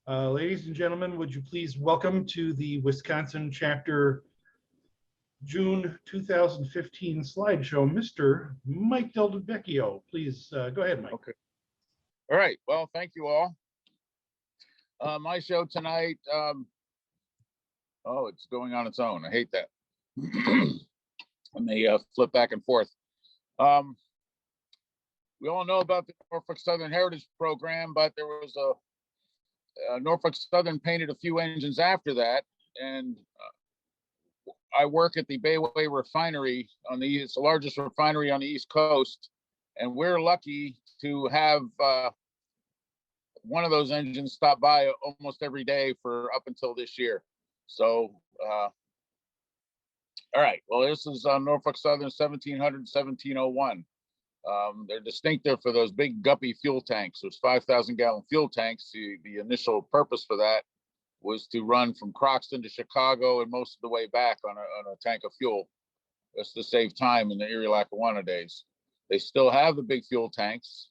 Ladies and gentlemen, would you please welcome to the Wisconsin Chapter June 2015 slideshow, Mr. Mike Del Vecchio. Please go ahead, Mike. Okay. All right. Well, thank you all. My show tonight, oh, it's going on its own. I hate that. And they flip back and forth. We all know about the Norfolk Southern Heritage Program, but there was a Norfolk Southern painted a few engines after that, and I work at the Bayway Refinery it's the largest refinery on the East Coast, and we're lucky to have one of those engines stop by almost every day for up until this year. So, all right. Well, this is Norfolk Southern 1700-1701. They're distinctive for those big guppy fuel tanks. Those 5,000-gallon fuel tanks. The initial purpose for that was to run from Croxton to Chicago and most of the way back on a tank of fuel, just to save time in the Erie-Lackawanna days. They still have the big fuel tanks.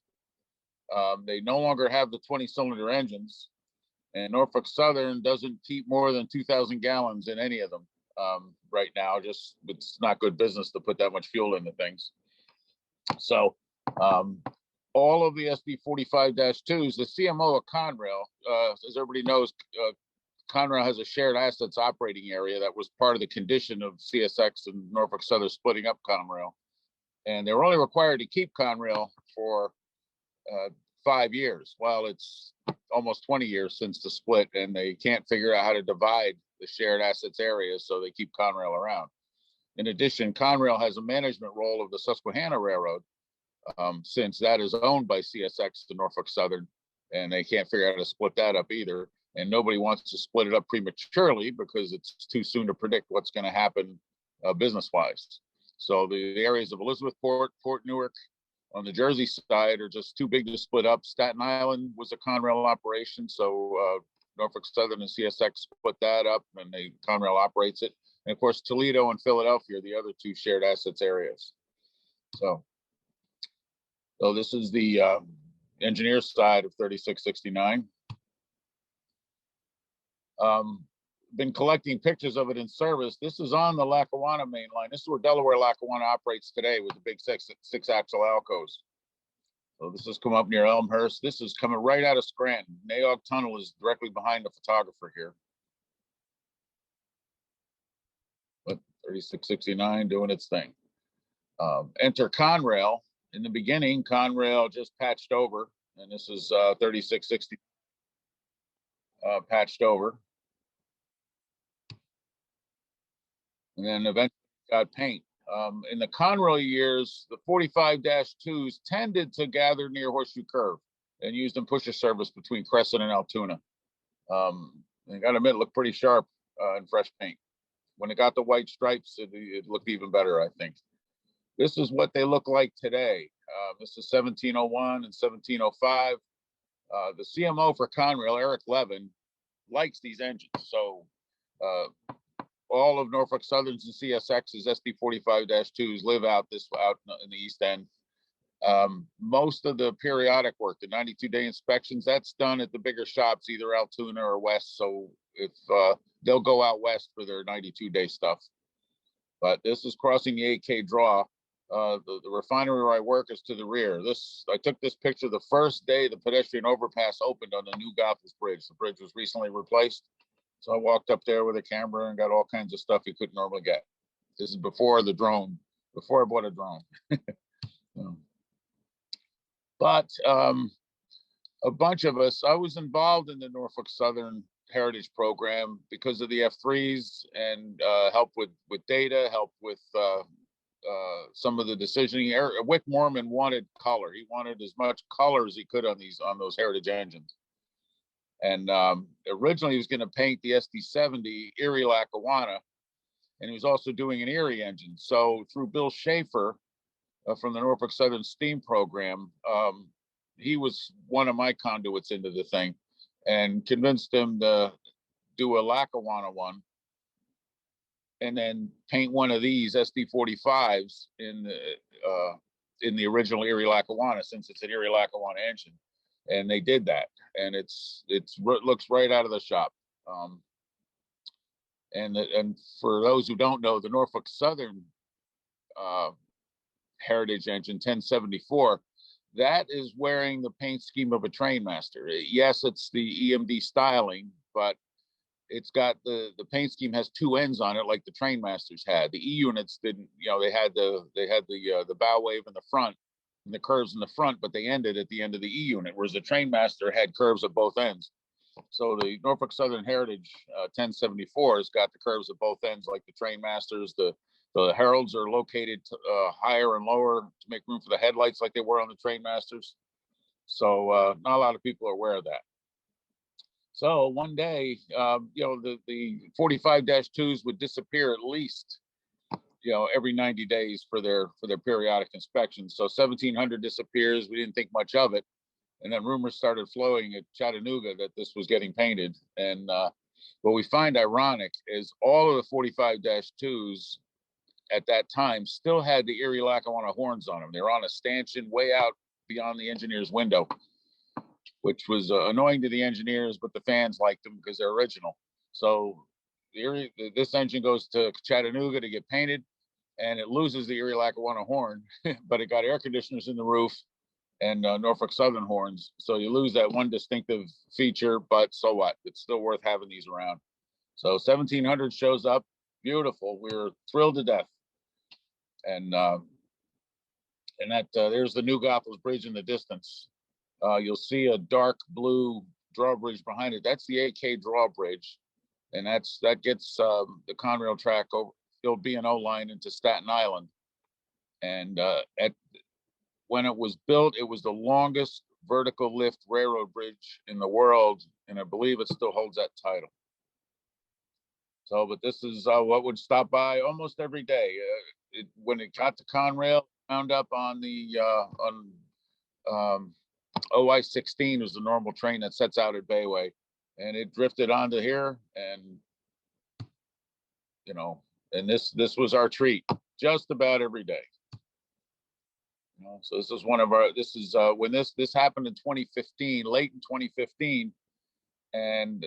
They no longer have the 20-cylinder engines, and Norfolk Southern doesn't keep more than 2,000 gallons in any of them right now. Just it's not good business to put that much fuel into things. So all of the SD45-2s, the CMO of Conrail, as everybody knows, Conrail has a shared assets operating area that was part of the condition of CSX and Norfolk Southern splitting up Conrail. And they were only required to keep Conrail for 5 years. Well, it's almost 20 years since the split, and they can't figure out how to divide the shared assets areas, so they keep Conrail around. In addition, Conrail has a management role of the Susquehanna Railroad, since that is owned by CSX to Norfolk Southern, and they can't figure out how to split that up either. And nobody wants to split it up prematurely because it's too soon to predict what's going to happen business-wise. So the areas of Elizabethport, Port Newark on the Jersey side are just too big to split up. Staten Island was a Conrail operation, so Norfolk Southern and CSX split that up, and Conrail operates it. And of course, Toledo and Philadelphia are the other two shared assets areas. So this is the engineer side of 3669. Been collecting pictures of it in service. This is on the Lackawanna main line. This is where Delaware Lackawanna operates today with the big six-axle Alcos. So this has come up near Elmhurst. This is coming right out of Scranton. Naog Tunnel is directly behind the photographer here. But 3669 doing its thing. Enter Conrail. In the beginning, Conrail just patched over, and this is 3660 patched over. And then eventually got paint. In the Conrail years, the 45-2s tended to gather near Horseshoe Curve and used in pusher service between Crescent and Altoona. I gotta admit, it looked pretty sharp in fresh paint. When it got the white stripes, it looked even better, I think. This is what they look like today. This is 1701 and 1705. The CMO for Conrail, Eric Levin, likes these engines. So all of Norfolk Southern's and CSX's SD45-2s live out in the East End. Most of the periodic work, the 92-day inspections, that's done at the bigger shops, either Altoona or West. So if they'll go out West for their 92-day stuff. But this is crossing the 8K draw. The refinery where I work is to the rear. I took this picture the first day the pedestrian overpass opened on the new Gothic Bridge. The bridge was recently replaced. So I walked up there with a camera and got all kinds of stuff you couldn't normally get. This is before the drone, before I bought a drone. But a bunch of us, I was involved in the Norfolk Southern Heritage Program because of the F3s and help with data, help with some of the decisioning. Wick Mormon wanted color. He wanted as much color as he could on those heritage engines. And originally he was going to paint the SD70 Erie Lackawanna, and he was also doing an Erie engine. So through Bill Schaefer from the Norfolk Southern Steam Program, he was one of my conduits into the thing, and convinced him to do a Lackawanna one, and then paint one of these SD45s in the original Erie Lackawanna, since it's an Erie Lackawanna engine. and they did that, and it looks right out of the shop. And for those who don't know, the Norfolk Southern Heritage engine 1074, that is wearing the paint scheme of a Trainmaster. Yes, it's the EMD styling, but it's got the paint scheme has two ends on it, like the Trainmasters had. The E units didn't, they had the bow wave in the front and the curves in the front, but they ended at the end of the E unit, whereas the Trainmaster had curves at both ends. So the Norfolk Southern Heritage 1074 has got the curves at both ends, like the Trainmasters. The heralds are located higher and lower to make room for the headlights, like they were on the Trainmasters. So not a lot of people are aware of that. So one day, the 45-2s would disappear at least, every 90 days for their periodic inspections. So 1700 disappears. We didn't think much of it. And then rumors started flowing at Chattanooga that this was getting painted. And what we find ironic is all of the 45-2s at that time still had the Erie Lackawanna horns on them. They were on a stanchion way out beyond the engineer's window, which was annoying to the engineers, but the fans liked them because they're original. So this engine goes to Chattanooga to get painted, and it loses the Erie Lackawanna horn, but it got air conditioners in the roof and Norfolk Southern horns. So you lose that one distinctive feature, but so what? It's still worth having these around. So 1700 shows up, beautiful. We were thrilled to death. And that there's the new Gotham Bridge in the distance. You'll see a dark blue drawbridge behind it. That's the AK drawbridge, and that gets the Conrail track over the old B&O line into Staten Island. And when it was built, it was the longest vertical lift railroad bridge in the world, and I believe it still holds that title. So, but this is what would stop by almost every day. When it got to Conrail, wound up on the OI-16 was the normal train that sets out at Bayway, and it drifted onto here, and and this was our treat just about every day. So this is one of our. This is when this happened in 2015, late in 2015, and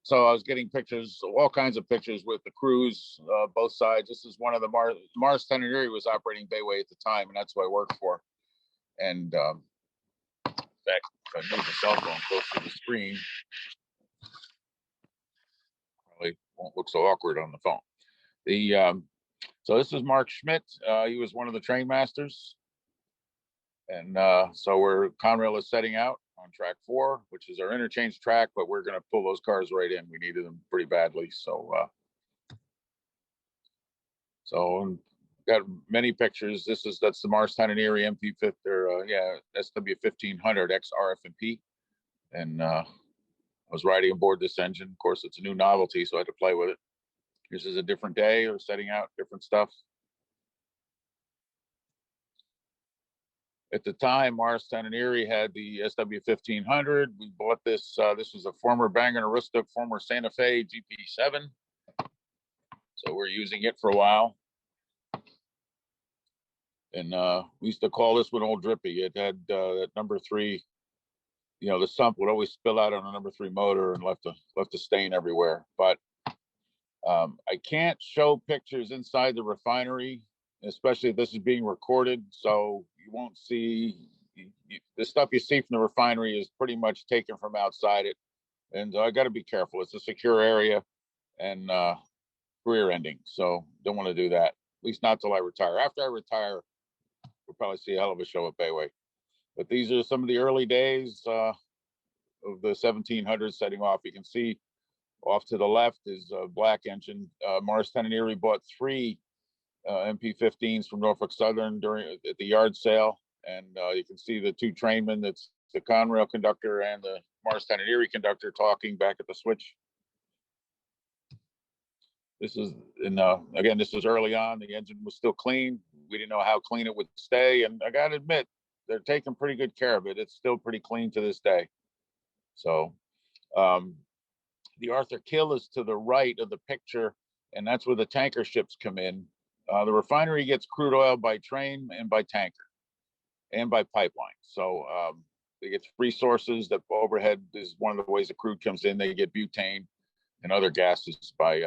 so I was getting pictures, all kinds of pictures with the crews, both sides. This is one of the Mars Tenerife was operating Bayway at the time, and that's who I worked for. And in fact, if I move the cell phone close to the screen, probably won't look so awkward on the phone. So this is Mark Schmidt. He was one of the Trainmasters. And so Conrail is setting out on track 4, which is our interchange track, but we're going to pull those cars right in. We needed them pretty badly. So got many pictures. That's the Mars Tenerife MP5 or SW1500 X RF&P. And I was riding aboard this engine. Of course, it's a new novelty, so I had to play with it. This is a different day or setting out different stuff. At the time, Mars Tenerife had the SW1500. We bought this. This was a former Bang & Olufsen, former Santa Fe GP7. So we're using it for a while. And we used to call this one Old Drippy. It had that number 3, the sump would always spill out on a number 3 motor and left a stain everywhere. But I can't show pictures inside the refinery, especially if this is being recorded. So you won't see the stuff you see from the refinery is pretty much taken from outside it. And I got to be careful. It's a secure area and career ending. So don't want to do that, at least not till I retire. After I retire, we'll probably see a hell of a show at Bayway. But these are some of the early days of the 1700 setting off. You can see off to the left is a black engine. Mars Tenerife bought 3 MP15s from Norfolk Southern at the yard sale, and you can see the 2 trainmen. That's the Conrail conductor and the Mars Tenerife conductor talking back at the switch. This is again, this was early on. The engine was still clean. We didn't know how clean it would stay, and I got to admit, they're taking pretty good care of it. It's still pretty clean to this day. So the Arthur Kill is to the right of the picture, and that's where the tanker ships come in. The refinery gets crude oil by train and by tanker and by pipeline. So they get free sources. The overhead is one of the ways the crude comes in. They get butane and other gases by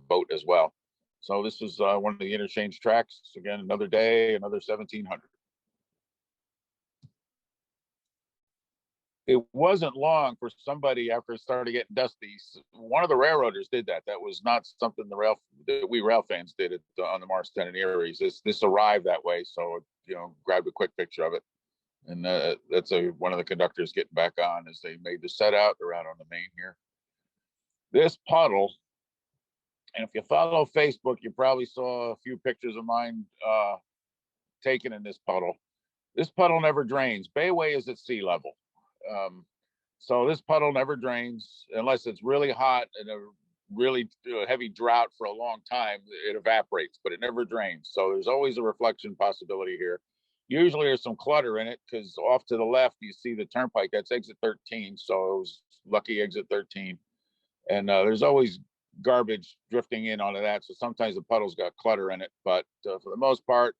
boat as well. So this is one of the interchange tracks. Again, another day, another 1,700. It wasn't long for somebody, after it started getting dusty, one of the railroaders did that. That was not something we rail fans did it on the Marston and Erie's. This arrived that way, so grabbed a quick picture of it, and that's one of the conductors getting back on as they made the set out. They're out on the main here. This puddle, and if you follow Facebook, you probably saw a few pictures of mine taken in this puddle. This puddle never drains. Bayway is at sea level. So this puddle never drains unless it's really hot and a really heavy drought for a long time. It evaporates, but it never drains. So there's always a reflection possibility here. Usually there's some clutter in it because off to the left, you see the turnpike. That's exit 13. So it was lucky exit 13. And there's always garbage drifting in onto that. So sometimes the puddle's got clutter in it, but for the most part,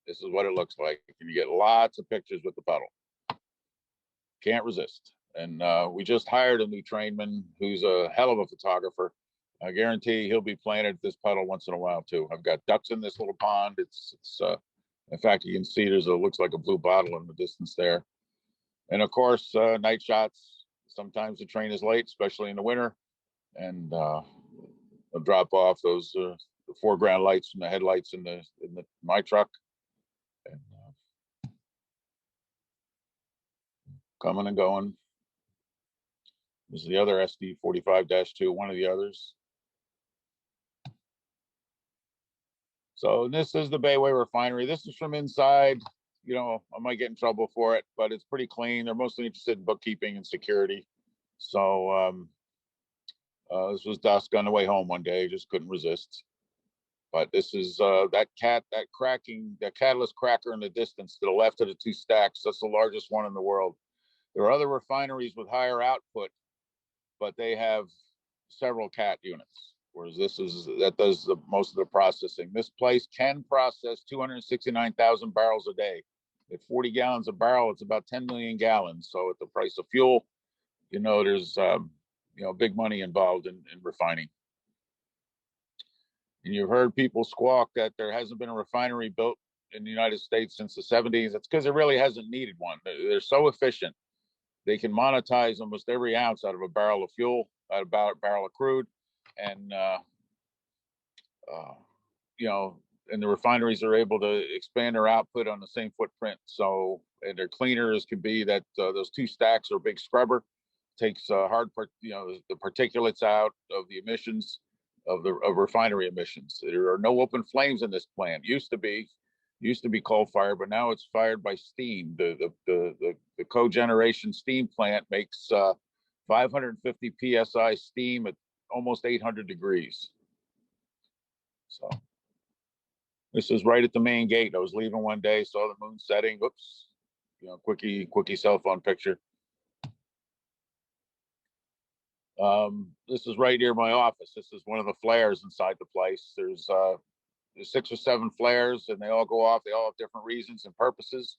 this is what it looks like. And you get lots of pictures with the puddle. Can't resist. And we just hired a new trainman who's a hell of a photographer. I guarantee he'll be playing at this puddle once in a while too. I've got ducks in this little pond. It's in fact, you can see looks like a blue bottle in the distance there. And of course, night shots. Sometimes the train is late, especially in the winter, and they'll drop off those the foreground lights from the headlights in my truck. And coming and going. This is the other SD 45-2, one of the others. So this is the Bayway Refinery. This is from inside. I might get in trouble for it, but it's pretty clean. They're mostly interested in bookkeeping and security. So this was dusk on the way home one day. Just couldn't resist. But this is that catalyst cracker in the distance to the left of the two stacks. That's the largest one in the world. There are other refineries with higher output, but they have several cat units, whereas that does most of the processing. This place can process 269,000 barrels a day. At 40 gallons a barrel, it's about 10 million gallons. So at the price of fuel, there's big money involved in refining. And you've heard people squawk that there hasn't been a refinery built in the United States since the 70s. That's because it really hasn't needed one. They're so efficient. They can monetize almost every ounce out of a barrel of fuel, out of a barrel of crude. And, and the refineries are able to expand their output on the same footprint. So, and they're cleaner as can be. That those two stacks are a big scrubber. Takes the particulates out of the emissions of refinery emissions. There are no open flames in this plant. Used to be coal fired, but now it's fired by steam. The cogeneration steam plant makes 550 psi steam at almost 800 degrees. So this is right at the main gate. I was leaving one day, saw the moon setting. Whoops, quickie cell phone picture. This is right near my office. This is one of the flares inside the place. There's 6 or 7 flares, and they all go off. They all have different reasons and purposes.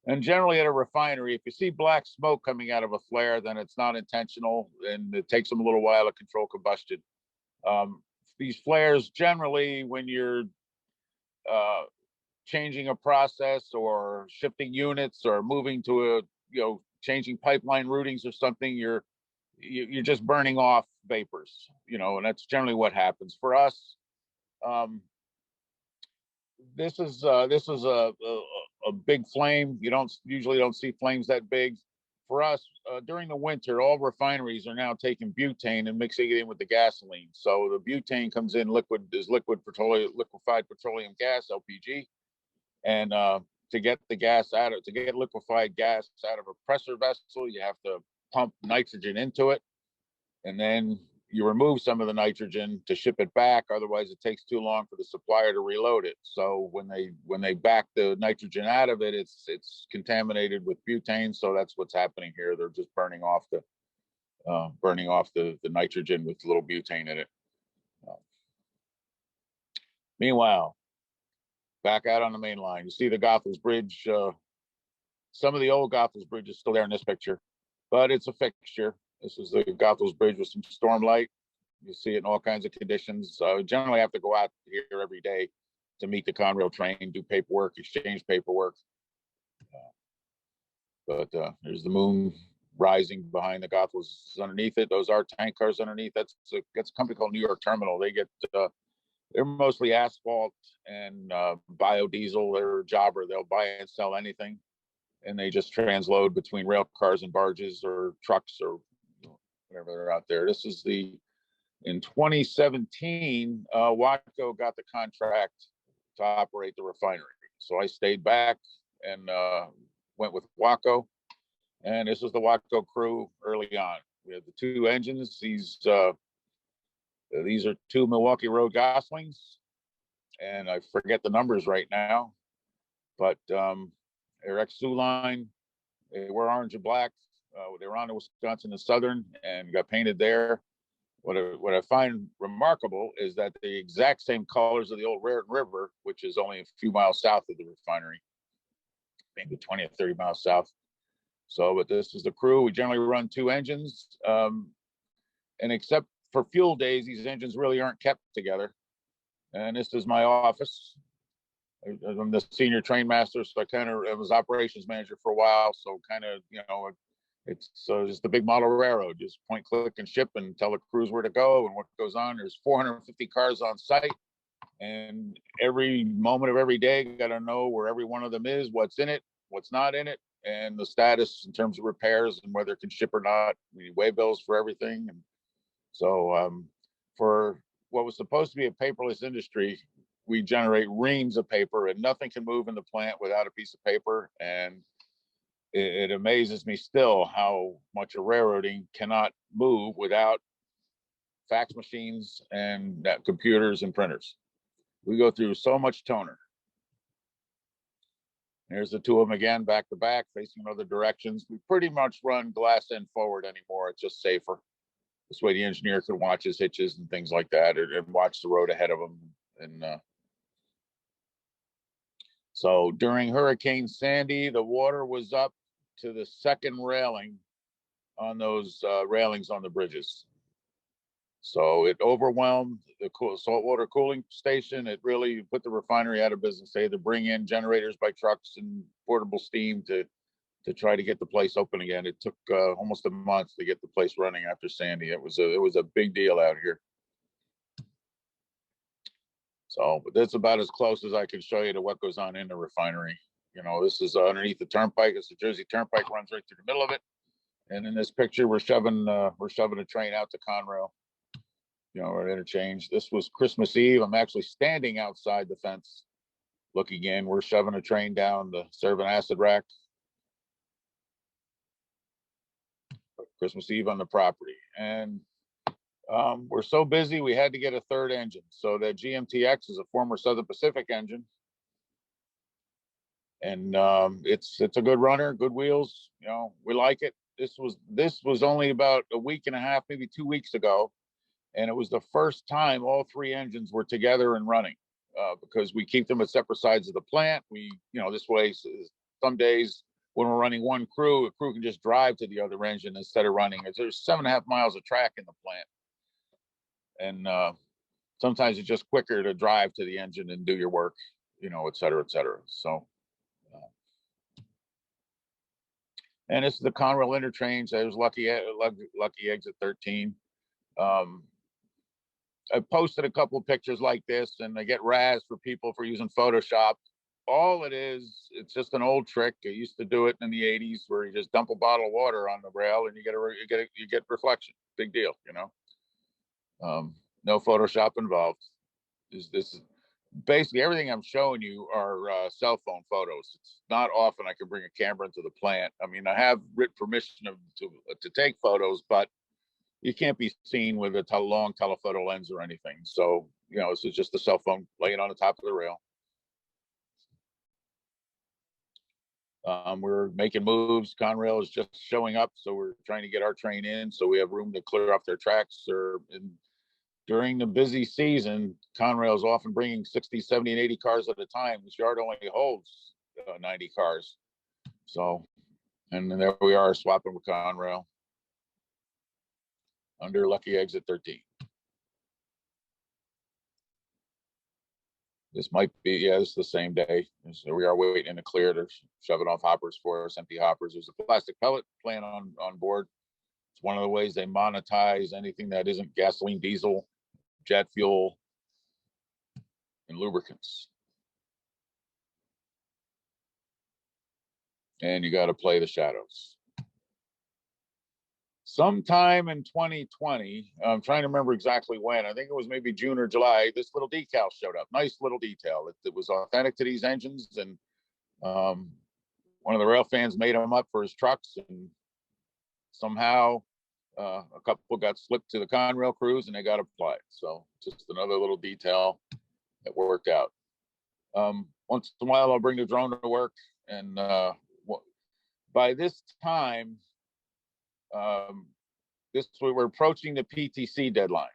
And generally at a refinery, if you see black smoke coming out of a flare, then it's not intentional, and it takes them a little while to control combustion. These flares, generally, when you're changing a process or shifting units or moving to changing pipeline routings or something, you're just burning off vapors, and that's generally what happens. For us, this is a big flame. You usually don't see flames that big. For us, during the winter, all refineries are now taking butane and mixing it in with the gasoline. So the butane comes in liquefied petroleum gas, LPG, and to get liquefied gas out of a pressure vessel, you have to pump nitrogen into it, and then you remove some of the nitrogen to ship it back. Otherwise, it takes too long for the supplier to reload it. So when they back the nitrogen out of it, it's contaminated with butane. So that's what's happening here. They're just burning off the nitrogen with a little butane in it. Meanwhile, back out on the main line, you see the Gotham Bridge Some of the old Gothic Bridge is still there in this picture, but it's a fixture. This is the Gothic Bridge with some storm light. You see it in all kinds of conditions. Generally have to go out here every day to meet the Conrail train, do paperwork, exchange paperwork. But there's the moon rising behind the Gothels underneath it. Those are tank cars underneath. That's a company called New York Terminal. They get they're mostly asphalt and biodiesel. They're a jobber. They'll buy and sell anything, and they just transload between rail cars and barges or trucks or whatever they're out there. This is in 2017, Watco got the contract to operate the refinery. So I stayed back and went with Watco. And this is the Watco crew early on. We have the two engines. These are two Milwaukee Road Goslings. And I forget the numbers right now, but they're ex-Sioux line. They were orange and black. They were on the Wisconsin Southern and got painted there. What I find remarkable is that the exact same colors of the old Raritan River, which is only a few miles south of the refinery, maybe 20 or 30 miles south. So, but this is the crew. We generally run two engines. And except for fuel days, these engines really aren't kept together. And this is my office. I'm the senior train master, so I was operations manager for a while. So it's just the big model railroad. Just point, click, and ship, and tell the crews where to go and what goes on. There's 450 cars on site, and every moment of every day, got to know where every one of them is, what's in it, what's not in it, and the status in terms of repairs and whether it can ship or not. We need way bills for everything. And so for what was supposed to be a paperless industry, we generate reams of paper, and nothing can move in the plant without a piece of paper. And it amazes me still how much of railroading cannot move without fax machines and computers and printers. We go through so much toner. Here's the two of them again, back to back, facing in other directions. We pretty much run glass end forward anymore. It's just safer. This way the engineer can watch his hitches and things like that, and watch the road ahead of him. And so during Hurricane Sandy, the water was up to the second railing on those railings on the bridges. So it overwhelmed the saltwater cooling station. It really put the refinery out of business. They had to bring in generators by trucks and portable steam to try to get the place open again. It took almost a month to get the place running after Sandy. It was a big deal out here. So, but that's about as close as I can show you to what goes on in the refinery. This is underneath the turnpike. It's the Jersey Turnpike, runs right through the middle of it. And in this picture, we're shoving a train out to Conrail. Or interchange. This was Christmas Eve. I'm actually standing outside the fence looking in. We're shoving a train down to serve an acid rack. Christmas Eve on the property. And we're so busy, we had to get a third engine. So that GMTX is a former Southern Pacific engine. And it's a good runner, good wheels. We like it. This was only about a week and a half, maybe 2 weeks ago. And it was the first time all three engines were together and running, because we keep them at separate sides of the plant. This way, some days when we're running one crew, a crew can just drive to the other engine instead of running. There's 7.5 miles of track in the plant. And sometimes it's just quicker to drive to the engine and do your work, et cetera, et cetera. So, and this is the Conrail interchange. I was lucky exit 13. I posted a couple of pictures like this, and I get razzed for people for using Photoshop. All it is, it's just an old trick. I used to do it in the 80s, where you just dump a bottle of water on the rail and you get reflection. Big deal, No Photoshop involved. This is basically everything I'm showing you are cell phone photos. It's not often I can bring a camera into the plant. I mean, I have written permission to take photos, but you can't be seen with a long telephoto lens or anything. So, this is just a cell phone laying on the top of the rail. We're making moves. Conrail is just showing up. So we're trying to get our train in so we have room to clear off their tracks. During the busy season, Conrail is often bringing 60, 70, and 80 cars at a time. This yard only holds 90 cars. So, and then there we are swapping with Conrail under lucky exit 13. This might be, yeah, it's the same day. So we are waiting to clear to shove it off hoppers for us, empty hoppers. There's a plastic pellet plant on board. It's one of the ways they monetize anything that isn't gasoline, diesel, jet fuel, and lubricants. And you got to play the shadows. Sometime in 2020, I'm trying to remember exactly when, I think it was maybe June or July, this little decal showed up. Nice little detail. It was authentic to these engines, and one of the rail fans made them up for his trucks, and somehow a couple got slipped to the Conrail crews and they got applied. So just another little detail that worked out. Once in a while, I'll bring the drone to work, and by this time, we were approaching the PTC deadline.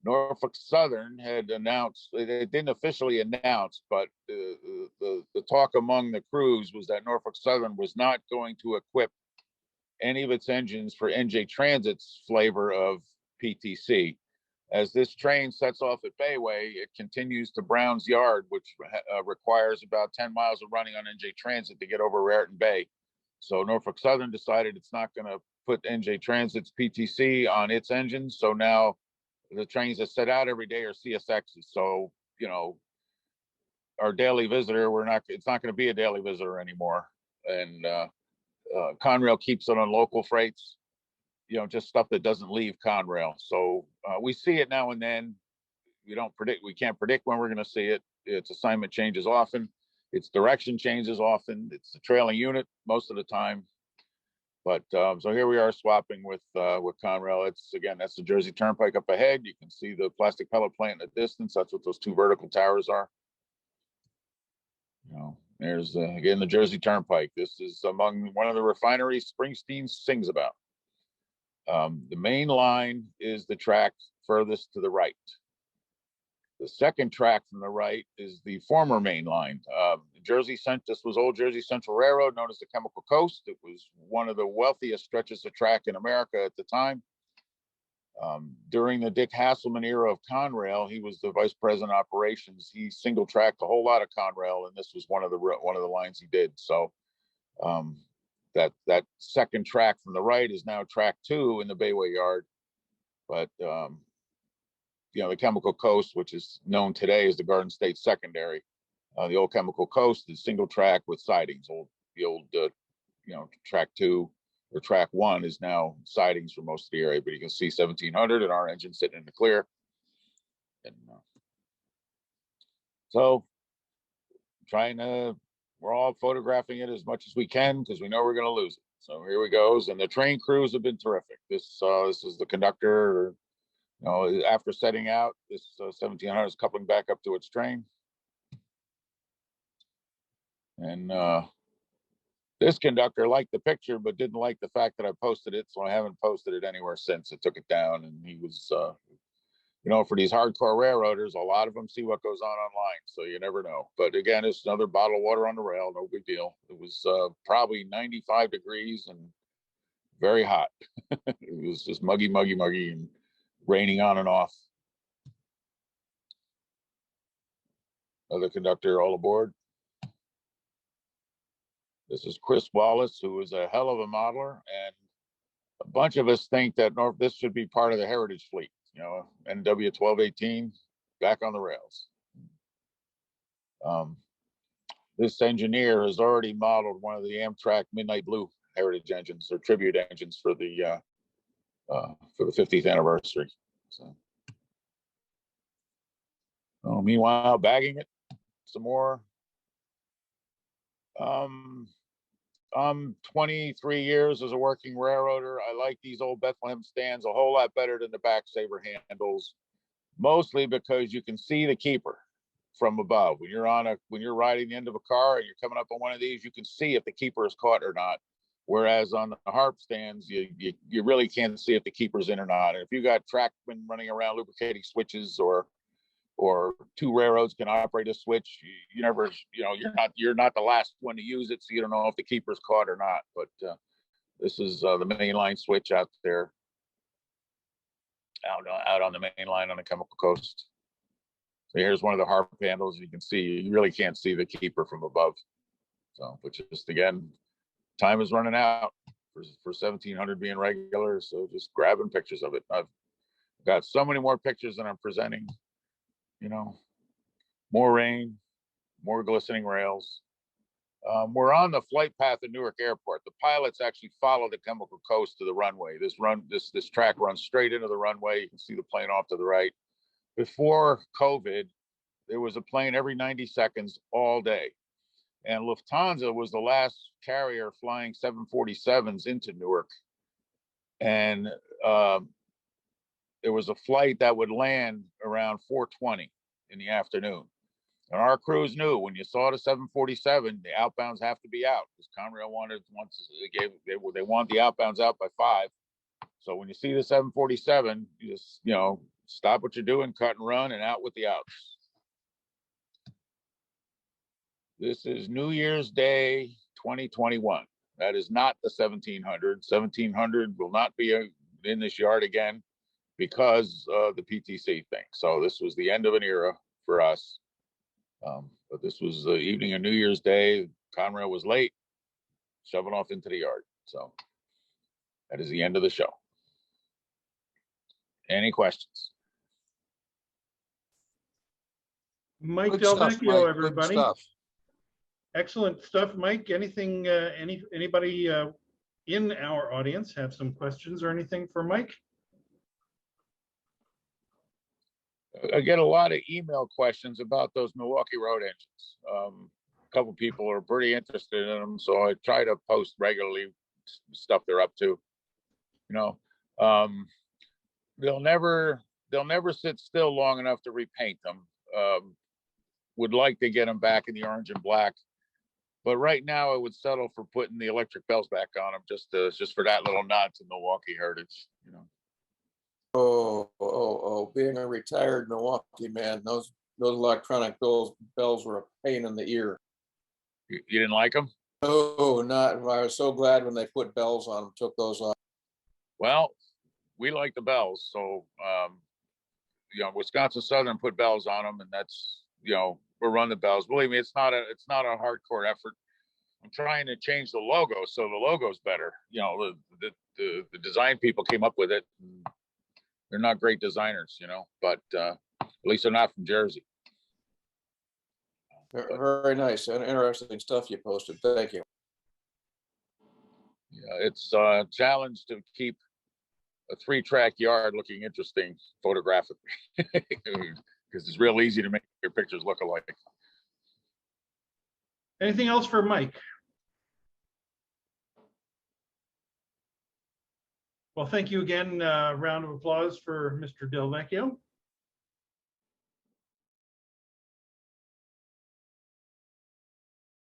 Norfolk Southern had announced, they didn't officially announce, but the talk among the crews was that Norfolk Southern was not going to equip any of its engines for NJ Transit's flavor of PTC. As this train sets off at Bayway, it continues to Brown's Yard, which requires about 10 miles of running on NJ Transit to get over Raritan Bay. So Norfolk Southern decided it's not going to put NJ Transit's PTC on its engines. So now the trains that set out every day are CSXs. So, you know, our daily visitor, it's not going to be a daily visitor anymore. And Conrail keeps it on local freights, you know, just stuff that doesn't leave Conrail. So we see it now and then. We can't predict when we're going to see it. Its assignment changes often. Its direction changes often. It's the trailing unit most of the time. But so here we are swapping with Conrail. That's the Jersey Turnpike up ahead. You can see the plastic pellet plant in the distance. That's what those two vertical towers are. You know, there's again the Jersey Turnpike. This is among one of the refineries Springsteen sings about. The main line is the track furthest to the right. The second track from the right is the former main line. This was old Jersey Central Railroad, known as the Chemical Coast. It was one of the wealthiest stretches of track in America at the time. During the Dick Hasselman era of Conrail, he was the vice president of operations. He single tracked a whole lot of Conrail, and this was one of the lines he did. So that second track from the right is now track 2 in the Bayway Yard. But you know, the Chemical Coast, which is known today as the Garden State Secondary, the old Chemical Coast is single track with sidings. The old track 2 or track 1 is now sidings for most of the area, but you can see 1700 and our engine sitting in the clear. And so we're all photographing it as much as we can because we know we're going to lose it. So here we goes. And the train crews have been terrific. This is the conductor, after setting out, this 1700 is coupling back up to its train. And this conductor liked the picture, but didn't like the fact that I posted it. So I haven't posted it anywhere since. I took it down, and he was, for these hardcore railroaders, a lot of them see what goes on online. So you never know. But again, it's another bottle of water on the rail. No big deal. It was probably 95 degrees and very hot. It was just muggy, and raining on and off. Other conductor all aboard. This is Chris Wallace, who is a hell of a modeler, and a bunch of us think that this should be part of the heritage fleet. NW 1218 back on the rails. This engineer has already modeled one of the Amtrak Midnight Blue heritage engines or tribute engines for the 50th anniversary. So, meanwhile, bagging it some more. I'm 23 years as a working railroader. I like these old Bethlehem stands a whole lot better than the back saver handles, mostly because you can see the keeper from above. When you're riding the end of a car and you're coming up on one of these, you can see if the keeper is caught or not. Whereas on the harp stands, you really can't see if the keeper's in or not. And if you got trackmen running around lubricating switches or or two railroads can operate a switch. You never, you're not the last one to use it, so you don't know if the keeper's caught or not. But this is the main line switch out there, out on the main line on the Chemical Coast. So here's one of the harp handles. You can see, you really can't see the keeper from above. So, but just again, time is running out for 1700 being regular. So just grabbing pictures of it. I've got so many more pictures than I'm presenting. More rain, more glistening rails. We're on the flight path at Newark Airport. The pilots actually follow the Chemical Coast to the runway. This track runs straight into the runway. You can see the plane off to the right. Before COVID, there was a plane every 90 seconds all day. And Lufthansa was the last carrier flying 747s into Newark. And there was a flight that would land around 4:20 in the afternoon. And our crews knew when you saw the 747, the outbounds have to be out, because Conrail they want the outbounds out by 5. So when you see the 747, you just, stop what you're doing, cut and run, and out with the outs. This is New Year's Day 2021. That is not the 1700. 1700 will not be in this yard again because of the PTC thing. So this was the end of an era for us. But this was the evening of New Year's Day. Conrail was late, shoving off into the yard. So that is the end of the show. Any questions? Mike Good Del stuff, Vecchio, Mike. Good everybody. stuff. Excellent stuff, Mike. Anybody in our audience have some questions or anything for Mike? I get a lot of email questions about those Milwaukee Road engines. A couple people are pretty interested in them, so I try to post regularly stuff they're up to. They'll never sit still long enough to repaint them. Would like to get them back in the orange and black, but right now I would settle for putting the electric bells back on them, just for that little nod to Milwaukee heritage. Oh, being a retired Milwaukee man, those electronic bells were a pain in the ear. You didn't like them? Oh, not. I was so glad when they put bells on them, took those off. Well, we like the bells, so Wisconsin Southern put bells on them, and that's we'll run the bells. Believe me, it's not a hardcore effort. I'm trying to change the logo so the logo's better. The design people came up with it. They're not great designers, but at least they're not from Jersey. Very nice and interesting stuff you posted. Thank you. Yeah, it's a challenge to keep a 3-track yard looking interesting photographically, because it's real easy to make your pictures look alike. Anything else for Mike? Well, thank you again. Round of applause for Mr. Del Vecchio.